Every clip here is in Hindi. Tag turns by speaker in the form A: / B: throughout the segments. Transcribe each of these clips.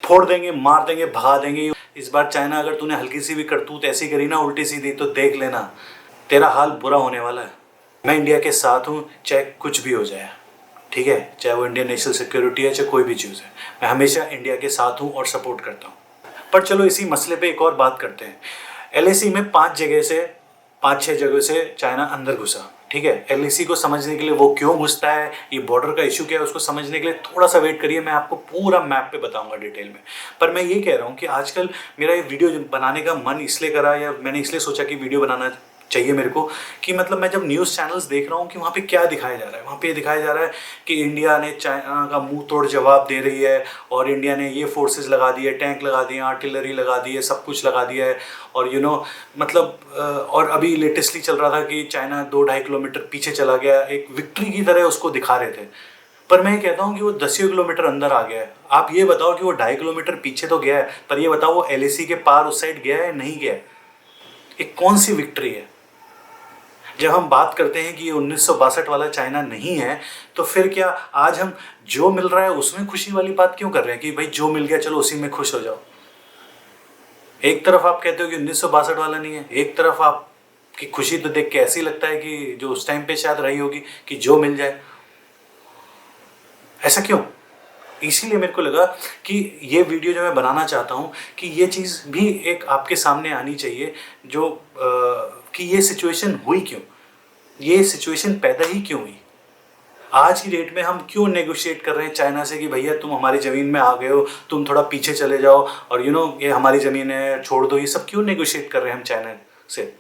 A: फोड़ देंगे, मार देंगे, भगा देंगे। इस बार चाइना अगर तूने हल्की सी भी करतूत ऐसी करी ना उल्टी सीधी, तो देख लेना तेरा हाल बुरा होने वाला है। मैं इंडिया के साथ हूँ, चाहे कुछ भी हो जाए, ठीक है, चाहे वो इंडियन नेशनल सिक्योरिटी है, चाहे कोई भी चीज़ है, मैं हमेशा इंडिया के साथ हूँ और सपोर्ट करता हूँ। पर चलो इसी मसले पे एक और बात करते हैं। LAC में 5-6 जगह से चाइना अंदर घुसा, ठीक है। LAC को समझने के लिए, वो क्यों घुसता है, ये बॉर्डर का इशू क्या है, उसको समझने के लिए थोड़ा सा वेट करिए, मैं आपको पूरा मैप पे बताऊंगा डिटेल में। पर मैं ये कह रहा हूँ कि आजकल मेरा ये वीडियो बनाने का मन इसलिए करा, या मैंने इसलिए सोचा कि वीडियो बनाना चाहिए मेरे को, कि मतलब मैं जब न्यूज़ चैनल्स देख रहा हूँ कि वहाँ पे क्या दिखाया जा रहा है, वहाँ पे दिखाया जा रहा है कि इंडिया ने चाइना का मुंह तोड़ जवाब दे रही है, और इंडिया ने ये फोर्सेस लगा दिए, टैंक लगा दिए, आर्टिलरी लगा दी है, सब कुछ लगा दिया है। और मतलब और अभी लेटेस्टली चल रहा था कि चाइना 2-2.5 किलोमीटर पीछे चला गया, एक विक्ट्री की तरह उसको दिखा रहे थे। पर मैं कहता हूँ कि वो 10 किलोमीटर अंदर आ गया है। आप ये बताओ कि वो 2.5 किलोमीटर पीछे तो गया है, पर ये बताओ वो LAC के पार उस साइड गया है, नहीं गया? एक कौन सी विक्ट्री है? जब हम बात करते हैं कि ये 1962 वाला चाइना नहीं है, तो फिर क्या आज हम जो मिल रहा है उसमें खुशी वाली बात क्यों कर रहे हैं कि भाई जो मिल गया चलो उसी में खुश हो जाओ? एक तरफ आप कहते हो कि 1962 वाला नहीं है, एक तरफ आपकी खुशी तो देख के ऐसी लगता है कि जो उस टाइम पे शायद रही होगी कि जो मिल जाए। ऐसा क्यों? इसीलिए मेरे को लगा कि ये वीडियो जो मैं बनाना चाहता हूँ कि ये चीज़ भी एक आपके सामने आनी चाहिए, जो कि ये सिचुएशन हुई क्यों, ये सिचुएशन पैदा ही क्यों हुई। आज की डेट में हम क्यों नेगोशिएट कर रहे हैं चाइना से कि भैया तुम हमारी ज़मीन में आ गए हो, तुम थोड़ा पीछे चले जाओ, और ये हमारी ज़मीन है, छोड़ दो, ये सब क्यों नेगोशिएट कर रहे हैं हम चाइना से?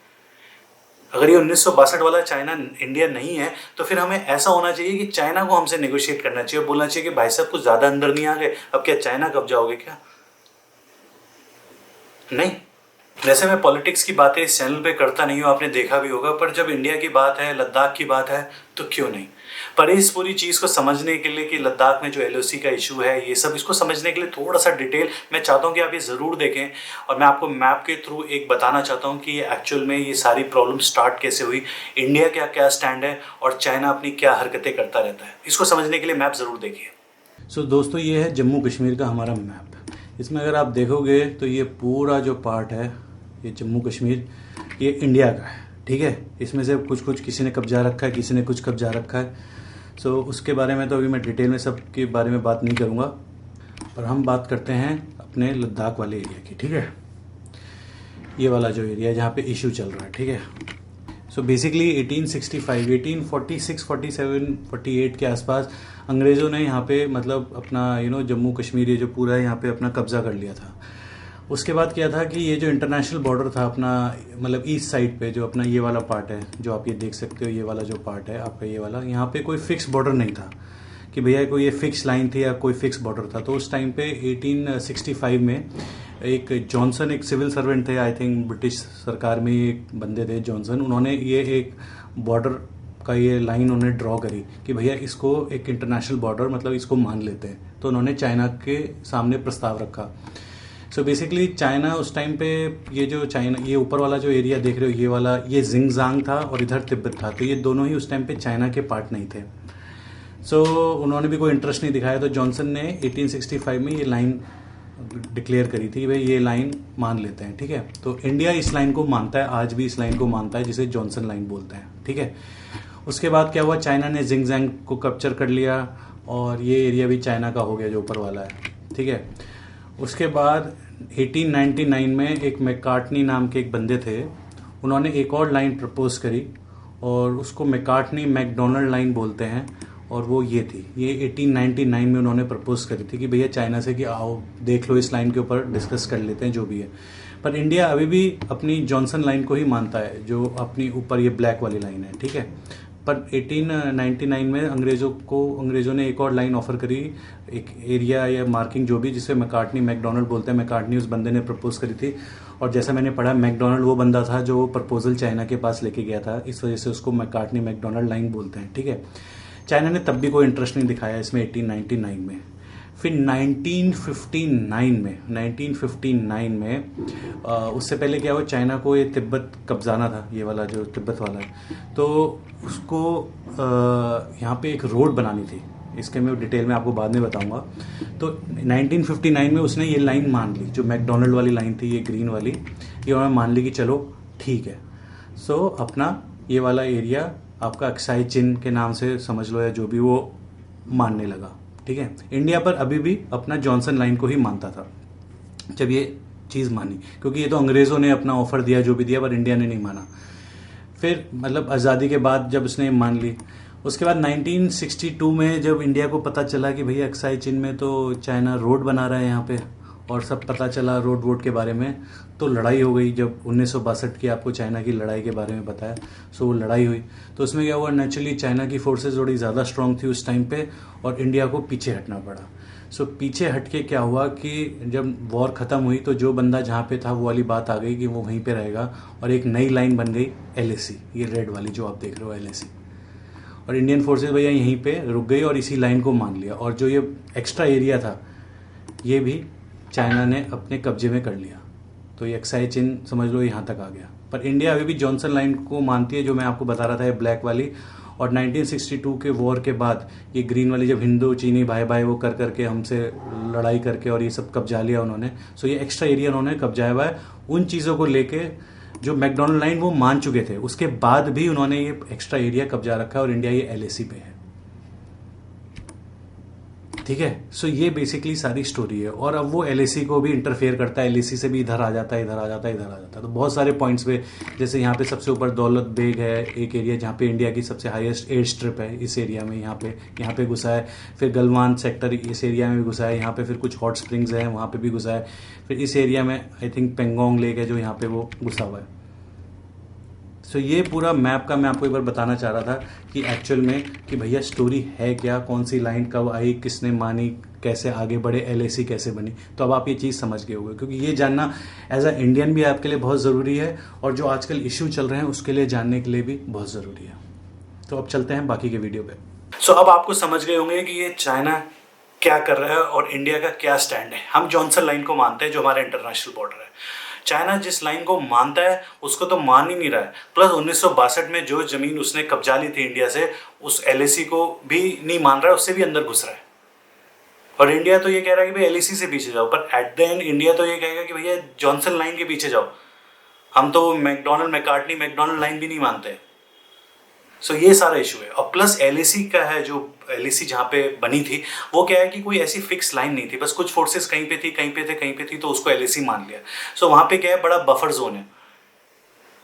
A: अगर ये 1962 वाला चाइना इंडिया नहीं है, तो फिर हमें ऐसा होना चाहिए कि चाइना को हमसे नेगोशिएट करना चाहिए, बोलना चाहिए कि भाई साहब कुछ ज़्यादा अंदर नहीं आ गए, अब क्या चाइना कब जाओगे क्या? नहीं। वैसे मैं पॉलिटिक्स की बातें इस चैनल पे करता नहीं हूँ, आपने देखा भी होगा, पर जब इंडिया की बात है, लद्दाख की बात है, तो क्यों नहीं। पर इस पूरी चीज़ को समझने के लिए कि लद्दाख में जो LOC का इशू है, ये सब, इसको समझने के लिए थोड़ा सा डिटेल मैं चाहता हूँ कि आप ये ज़रूर देखें। और मैं आपको मैप के थ्रू एक बताना चाहता हूँ कि ये एक्चुअल में ये सारी प्रॉब्लम स्टार्ट कैसे हुई, इंडिया क्या क्या स्टैंड है, और चाइना अपनी क्या हरकतें करता रहता है। इसको समझने के लिए मैप ज़रूर देखिए। दोस्तों, ये है जम्मू कश्मीर का हमारा मैप। इसमें अगर आप देखोगे तो ये पूरा जो पार्ट है, ये जम्मू कश्मीर, ये इंडिया का है, ठीक है। इसमें से कुछ किसी ने कब्जा रखा है, किसी ने कुछ कब्जा रखा है। उसके बारे में तो अभी मैं डिटेल में सब के बारे में बात नहीं करूँगा, पर हम बात करते हैं अपने लद्दाख वाले एरिया की, ठीक है। ये वाला जो एरिया है जहाँ पे इशू चल रहा है, ठीक है। बेसिकली 1865, 1846, 47, 48 के आसपास अंग्रेज़ों ने यहाँ पे मतलब अपना जम्मू कश्मीर, ये जो पूरा यहाँ पे अपना कब्जा कर लिया था। उसके बाद क्या था कि ये जो इंटरनेशनल बॉर्डर था अपना, मतलब ईस्ट साइड पे जो अपना ये वाला पार्ट है, जो आप ये देख सकते हो, ये वाला जो पार्ट है आपका, ये वाला, यहाँ पे कोई फिक्स बॉर्डर नहीं था कि भैया कोई ये फिक्स लाइन थी या कोई फिक्स बॉर्डर था। तो उस टाइम पे 1865 में एक जॉनसन, एक सिविल सर्वेंट थे, आई थिंक ब्रिटिश सरकार में एक बंदे थे जॉनसन, उन्होंने ये एक बॉर्डर का ये लाइन उन्होंने ड्रॉ करी कि भैया इसको एक इंटरनेशनल बॉर्डर, मतलब इसको मान लेते हैं। तो उन्होंने चाइना के सामने प्रस्ताव रखा। बेसिकली चाइना उस टाइम पे, ये जो चाइना, ये ऊपर वाला जो एरिया देख रहे हो, ये वाला, ये जिंगजांग था और इधर तिब्बत था। तो ये दोनों ही उस टाइम पे चाइना के पार्ट नहीं थे। उन्होंने भी कोई इंटरेस्ट नहीं दिखाया। तो जॉनसन ने 1865 में ये लाइन डिक्लेयर करी थी कि भाई ये लाइन मान लेते हैं, ठीक है। तो इंडिया इस लाइन को मानता है, आज भी इस लाइन को मानता है, जिसे जॉनसन लाइन बोलते हैं, ठीक है। उसके बाद क्या हुआ, चाइना ने जिंगजांग को कैप्चर कर लिया और ये एरिया भी चाइना का हो गया जो ऊपर वाला है, ठीक है। उसके बाद 1899 में एक मैकार्टनी नाम के एक बंदे थे, उन्होंने एक और लाइन प्रपोज करी और उसको मैकार्टनी मैकडोनल्ड लाइन बोलते हैं। और वो ये थी, ये 1899 में उन्होंने प्रपोज करी थी कि भैया चाइना से कि आओ देख लो, इस लाइन के ऊपर डिस्कस कर लेते हैं जो भी है। पर इंडिया अभी भी अपनी जॉनसन लाइन को ही मानता है, जो अपनी ऊपर ये ब्लैक वाली लाइन है, ठीक है। पर 1899 में अंग्रेज़ों ने एक और लाइन ऑफर करी, एक एरिया या मार्किंग जो भी, जिसे मैकार्टनी मैकडोनल्ड बोलते हैं। मैकार्टनी उस बंदे ने प्रपोज करी थी, और जैसा मैंने पढ़ा, मैकडोनल्ड वो बंदा था जो प्रपोजल चाइना के पास लेके गया था, इस वजह से उसको मैकार्टनी मैकडोनल्ड लाइन बोलते हैं, ठीक है। चाइना ने तब भी कोई इंटरेस्ट नहीं दिखाया इसमें 1899 में। फिर 1959 में उससे पहले क्या हुआ, चाइना को ये तिब्बत कब्जाना था, ये वाला जो तिब्बत वाला है। तो उसको यहाँ पे एक रोड बनानी थी, इसके मैं डिटेल में आपको बाद में बताऊंगा। तो 1959 में उसने ये लाइन मान ली, जो मैकडोनल्ड वाली लाइन थी, ये ग्रीन वाली, ये उन्होंने मान ली कि चलो ठीक है। सो अपना ये वाला एरिया आपका अक्साई चिन के नाम से समझ लो या जो भी, वो मानने लगा। ठीक है, इंडिया पर अभी भी अपना जॉनसन लाइन को ही मानता था जब ये चीज़ मानी, क्योंकि ये तो अंग्रेज़ों ने अपना ऑफर दिया जो भी दिया, पर इंडिया ने नहीं माना। फिर मतलब आज़ादी के बाद जब उसने मान ली, उसके बाद 1962 में जब इंडिया को पता चला कि भैया अक्साई चिन में तो चाइना रोड बना रहा है यहाँ पे, और सब पता चला रोड वोड के बारे में, तो लड़ाई हो गई। जब 1962 की आपको चाइना की लड़ाई के बारे में बताया, सो वो लड़ाई हुई, तो उसमें क्या हुआ, नेचुरली चाइना की फोर्सेस थोड़ी ज़्यादा स्ट्रांग थी उस टाइम पे, और इंडिया को पीछे हटना पड़ा। सो पीछे हट के क्या हुआ कि जब वॉर ख़त्म हुई तो जो बंदा जहाँ पे था वो वाली बात आ गई कि वो वहीं पे रहेगा, और एक नई लाइन बन गई LAC, ये रेड वाली जो आप देख रहे हो LAC, और इंडियन फोर्सेस भैया यहीं पे रुक गई और इसी लाइन को मान लिया। और जो ये एक्स्ट्रा एरिया था ये भी चाइना ने अपने कब्जे में कर लिया, तो ये अक्साई चिन समझ लो यहाँ तक आ गया। पर इंडिया अभी भी जॉनसन लाइन को मानती है, जो मैं आपको बता रहा था, ये ब्लैक वाली। और 1962 के वॉर के बाद ये ग्रीन वाली, जब हिंदू चीनी भाई भाई वो कर करके हमसे लड़ाई करके और ये सब कब्जा लिया उन्होंने, सो ये एक्स्ट्रा एरिया उन्होंने कब्जाया हुआ है उन चीज़ों को लेके जो मैकडोनल्ड लाइन वो मान चुके थे, उसके बाद भी उन्होंने ये एक्स्ट्रा एरिया कब्जा रखा है, और इंडिया ये LAC पे है। ठीक है, सो ये बेसिकली सारी स्टोरी है। और अब वो LAC को भी इंटरफेयर करता है, LAC से भी इधर आ जाता है, इधर आ जाता है, इधर आ जाता है। तो बहुत सारे पॉइंट्स पे, जैसे यहाँ पे सबसे ऊपर दौलत बेग है, एक एरिया जहाँ पे इंडिया की सबसे हाईएस्ट एयर स्ट्रिप है, इस एरिया में यहाँ पे घुसा है। फिर गलवान सेक्टर इस एरिया में भी घुसा है, यहाँ पे फिर कुछ हॉट स्प्रिंग्स हैं वहाँ पे भी घुसा है। फिर इस एरिया में आई थिंक पेंगोंग लेक है जो यहाँ पे वो घुसा हुआ है। सो ये पूरा मैप का मैं आपको एक बार बताना चाह रहा था कि एक्चुअल में कि भैया स्टोरी है क्या, कौन सी लाइन कब आई, किसने मानी, कैसे आगे बढ़े, LAC कैसे बनी। तो अब आप ये चीज़ समझ गए होंगे, क्योंकि ये जानना एज अ इंडियन भी आपके लिए बहुत ज़रूरी है, और जो आजकल इश्यू चल रहे हैं उसके लिए जानने के लिए भी बहुत ज़रूरी है। तो अब चलते हैं बाकी के वीडियो पे। सो अब आपको समझ गए होंगे कि ये चाइना क्या कर रहा है और इंडिया का क्या स्टैंड है। हम जॉनसन लाइन को मानते हैं जो हमारा इंटरनेशनल बॉर्डर है। चाइना जिस लाइन को मानता है उसको तो मान ही नहीं रहा है। प्लस 1962 में जो जमीन उसने कब्जा ली थी इंडिया से, उस LAC को भी नहीं मान रहा है, उससे भी अंदर घुस रहा है। और इंडिया तो ये कह रहा है कि भाई LAC से पीछे जाओ, पर एट द एंड इंडिया तो ये कहेगा कि भैया जॉनसन लाइन के पीछे जाओ। हम तो मैकडोनल्ड लाइन भी नहीं मानते। सो ये सारा इशू है। और प्लस LAC का है, जो LAC जहाँ पे बनी थी वो क्या है कि कोई ऐसी फिक्स लाइन नहीं थी, बस कुछ फोर्सेस कहीं पे थी, कहीं पे थी, तो उसको LAC मान लिया। सो वहाँ पे क्या है, बड़ा बफर जोन है।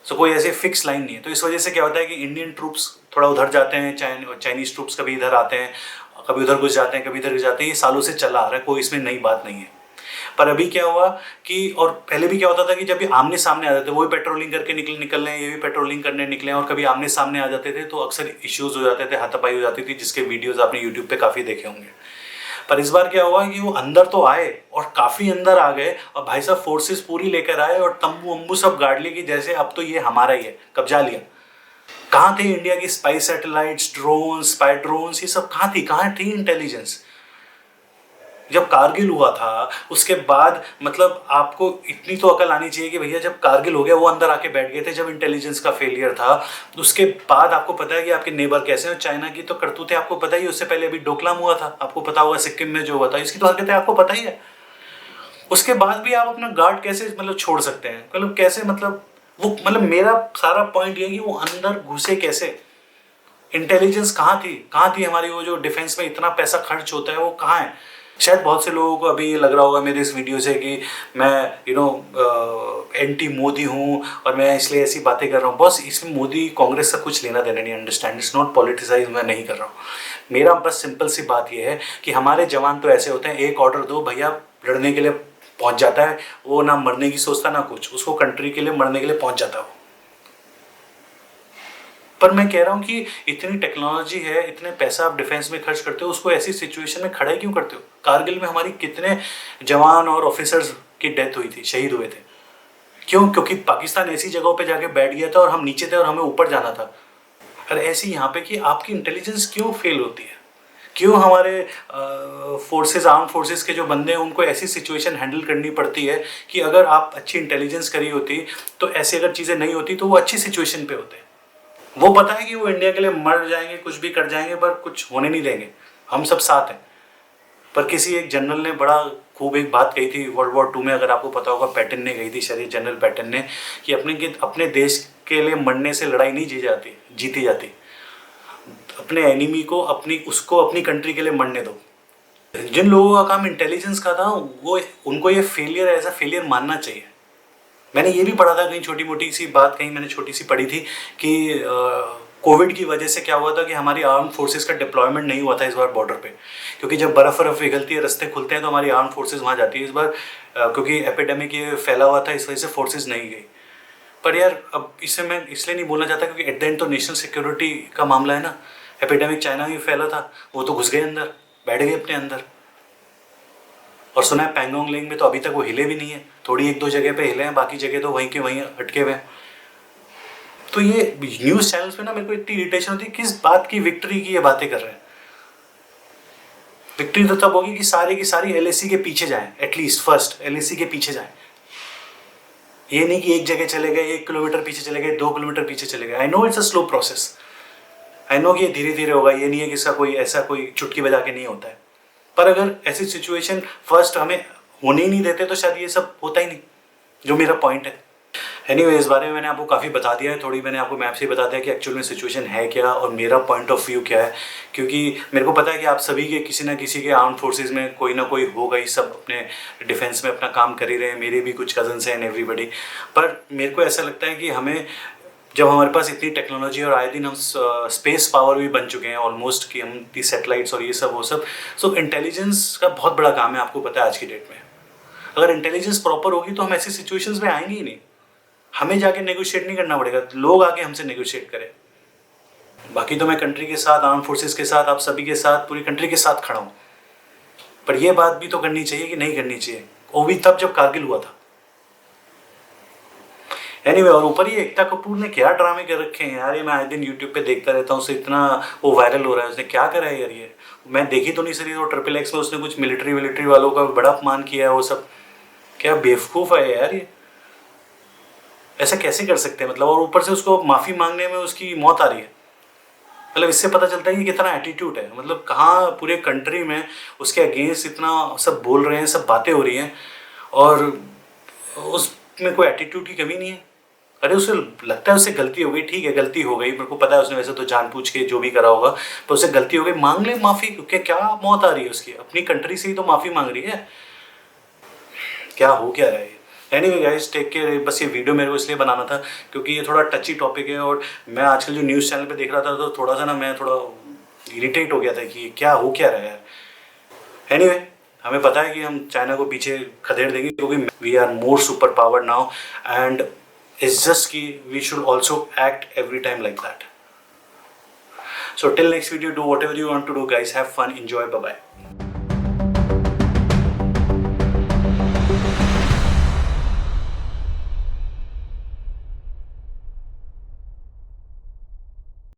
A: सो कोई ऐसे फिक्स लाइन नहीं है। तो इस वजह से क्या होता है कि इंडियन ट्रूप्स थोड़ा उधर जाते हैं, चाइनीज ट्रूप्स कभी इधर आते हैं, कभी उधर घुस जाते हैं, कभी इधर घुस जाते हैं। ये सालों से चला आ रहा है, कोई इसमें नई बात नहीं है। पर अभी क्या हुआ कि, और पहले भी क्या होता था कि जब ये आमने सामने आ जाते, वो भी पेट्रोलिंग करके निकल रहे हैं, ये भी पेट्रोलिंग करने निकले हैं, और कभी आमने सामने आ जाते थे तो अक्सर इश्यूज हो जाते थे, हाथापाई हो जाती थी, जिसके वीडियोस आपने यूट्यूब पे काफ़ी देखे होंगे। पर इस बार क्या हुआ कि वो अंदर तो आए और काफ़ी अंदर आ गए, और भाई साहब फोर्सेस पूरी लेकर आए और तंबू वम्बू सब गाड़ लिए कि जैसे अब तो ये हमारा ही है, कब्जा लिया। कहाँ थे इंडिया की spy satellites, drone, spy drones, ये सब कहाँ थी, कहाँ थी इंटेलिजेंस? जब कारगिल हुआ था उसके बाद मतलब आपको इतनी तो अकल आनी चाहिए कि भैया जब कारगिल हो गया वो अंदर आके बैठ गए थे, जब इंटेलिजेंस का फेलियर था। उसके बाद आपको पता है कि आपके नेबर कैसे हैं। चाइना की तो करतूतें आपको पता ही है, उससे पहले अभी डोकलाम हुआ था, आपको पता होगा, सिक्किम में जो हुआ था, इसकी तो हरकतें आपको पता ही है। उसके बाद भी आप अपना गार्ड कैसे मतलब छोड़ सकते हैं, मतलब कैसे, मतलब वो, मतलब मेरा सारा पॉइंट ये है कि वो अंदर घुसे कैसे, इंटेलिजेंस कहाँ थी हमारी, वो जो डिफेंस में इतना पैसा खर्च होता है वो कहाँ है। शायद बहुत से लोगों को अभी ये लग रहा होगा मेरे इस वीडियो से कि मैं एंटी मोदी हूँ और मैं इसलिए ऐसी बातें कर रहा हूँ। बस इसमें मोदी कांग्रेस का कुछ लेना देना नहीं, अंडरस्टैंड, इट्स नॉट पॉलिटिसाइज, मैं नहीं कर रहा हूँ। मेरा बस सिंपल सी बात ये है कि हमारे जवान तो ऐसे होते हैं, एक ऑर्डर दो भैया, लड़ने के लिए पहुँच जाता है वो, ना मरने की सोचता ना कुछ, उसको कंट्री के लिए मरने के लिए पहुँच जाता है वो। पर मैं कह रहा हूँ कि इतनी टेक्नोलॉजी है, इतने पैसा आप डिफेंस में खर्च करते हो, उसको ऐसी सिचुएशन में खड़ा क्यों करते हो? कारगिल में हमारी कितने जवान और ऑफिसर्स की डेथ हुई थी, शहीद हुए थे, क्यों? क्योंकि पाकिस्तान ऐसी जगहों पे जाके बैठ गया था और हम नीचे थे और हमें ऊपर जाना था। और ऐसी यहाँ पे कि आपकी इंटेलिजेंस क्यों फेल होती है, क्यों हमारे फोर्सेस, आर्म फोर्सेस के जो बंदे हैं उनको ऐसी सिचुएशन हैंडल करनी पड़ती है कि अगर आप अच्छी इंटेलिजेंस करी होती तो ऐसी अगर चीज़ें नहीं होती तो वो अच्छी सिचुएशन पे होते। वो पता है कि वो इंडिया के लिए मर जाएंगे, कुछ भी कर जाएंगे, पर कुछ होने नहीं देंगे। हम सब साथ हैं। पर किसी एक जनरल ने बड़ा खूब एक बात कही थी वर्ल्ड वॉर 2 में, अगर आपको पता होगा, पैटन ने कही थी, शायद जनरल पैटन ने, कि अपने देश के लिए मरने से लड़ाई नहीं जीती जाती, अपने एनिमी को अपनी कंट्री के लिए मरने दो। जिन लोगों का काम इंटेलिजेंस का था वो उनको ये फेलियर एज अ फेलियर मानना चाहिए। मैंने ये भी पढ़ा था कहीं, छोटी मोटी सी बात कहीं मैंने छोटी सी पढ़ी थी कि कोविड की वजह से क्या हुआ था कि हमारी आर्म फोर्सेस का डिप्लॉयमेंट नहीं हुआ था इस बार बॉर्डर पे, क्योंकि जब बर्फ़ पिघलती है, रास्ते खुलते हैं, तो हमारी आर्म फोर्सेस वहाँ जाती है। इस बार क्योंकि एपिडेमिक ये फैला हुआ था, इस वजह से फोर्सेस नहीं गई। पर यार अब इसे मैं इसलिए नहीं बोलना चाहता क्योंकि एट द एंड तो नेशनल सिक्योरिटी का मामला है ना। एपिडेमिक चाइना में फैला था, वो तो घुस गए अंदर, बैठ गए अपने अंदर। और सुना है पैंगोंग लेंग में तो अभी तक वो हिले भी नहीं है, थोड़ी 1-2 जगह पे हिले हैं, बाकी जगह तो वहीं के वहीं अटके हुए हैं। तो ये न्यूज़ चैनल्स पे ना मेरे को इतनी इरिटेशन होती है, किस बात की विक्ट्री की ये बातें कर रहे हैं। विक्ट्री तो तब होगी कि सारी की सारी एलएसी के पीछे जाएं, एटलीस्ट फर्स्ट एलएसी के पीछे जाएं। ये नहीं कि एक जगह चले गए, 1 किलोमीटर पीछे चले गए, 2 किलोमीटर पीछे चले गए। I know it's a slow process, I know कि ये धीरे धीरे होगा, ये नहीं है कि इसका कोई ऐसा कोई चुटकी बजा के नहीं होता है। पर अगर ऐसी सिचुएशन फर्स्ट हमें होने ही नहीं देते तो शायद ये सब होता ही नहीं, जो मेरा पॉइंट है। एनीवे, इस बारे में मैंने आपको काफ़ी बता दिया है, थोड़ी मैंने आपको मैप से बता दिया कि एक्चुअल में सिचुएशन है क्या और मेरा पॉइंट ऑफ व्यू क्या है। क्योंकि मेरे को पता है कि आप सभी के किसी ना किसी के आर्म फोर्सेस में कोई ना कोई होगा ही, सब अपने डिफेंस में अपना काम कर ही रहे हैं, मेरे भी कुछ कजन्स हैं एंड एवरीबडी। पर मेरे को ऐसा लगता है कि हमें, जब हमारे पास इतनी टेक्नोलॉजी और आए दिन हम स्पेस पावर भी बन चुके हैं ऑलमोस्ट, कि हम दी सैटेलाइट्स और ये सब वो सब, सो इंटेलिजेंस का बहुत बड़ा काम है, आपको पता है आज की डेट में। अगर इंटेलिजेंस प्रॉपर होगी तो हम ऐसी सिचुएशंस में आएंगे ही नहीं, हमें जाके नेगोशिएट नहीं करना पड़ेगा, लोग आके हमसे नेगोशिएट करें। बाकी तो मैं कंट्री के साथ, आर्म फोर्सेस के साथ, आप सभी के साथ, पूरी कंट्री के साथ खड़ा हूँ। पर यह बात भी तो करनी चाहिए कि नहीं करनी चाहिए, वो भी तब जब कारगिल हुआ था। एनीवे, और ऊपर ही एकता कपूर ने क्या ड्रामे कर रखे हैं यार, ये मैं आए दिन यूट्यूब पे देखता रहता हूँ, उससे इतना वो वायरल हो रहा है। उसने क्या करा है यार, ये मैं देखी तो नहीं सही, वो XXX में उसने कुछ मिलिट्री वालों का बड़ा अपमान किया है, वो सब क्या बेवकूफ़ है यार ये, ऐसा कैसे कर सकते हैं मतलब। और ऊपर से उसको माफ़ी मांगने में उसकी मौत आ रही है। मतलब इससे पता चलता है कि कितना एटीट्यूड है, मतलब कहाँ पूरे कंट्री में उसके अगेंस्ट इतना सब बोल रहे हैं, सब बातें हो रही हैं, और उसमें कोई एटीट्यूड की कमी नहीं है। अरे उसे लगता है उससे गलती हो गई, ठीक है गलती हो गई, मेरे को पता है उसने वैसे तो जानबूझ के जो भी करा होगा, पर उससे गलती हो गई, मांग ले माफ़ी। क्या मौत आ रही है उसकी, अपनी कंट्री से ही तो माफ़ी मांग रही है, क्या हो क्या रहा है। Anyway guys, take care. बस ये वीडियो मेरे को इसलिए बनाना था क्योंकि ये थोड़ा टची टॉपिक है, और मैं आजकल जो न्यूज़ चैनल पे देख रहा था तो थोड़ा सा ना मैं थोड़ा इरिटेट हो गया था कि क्या हो क्या रहा है यार। एनीवे, हमें पता है कि हम चाइना को पीछे खदेड़ देंगे क्योंकि we are more super power now, and it's just कि we should also act every time like that. So till next video, do whatever you want to do guys, have fun, enjoy, bye bye.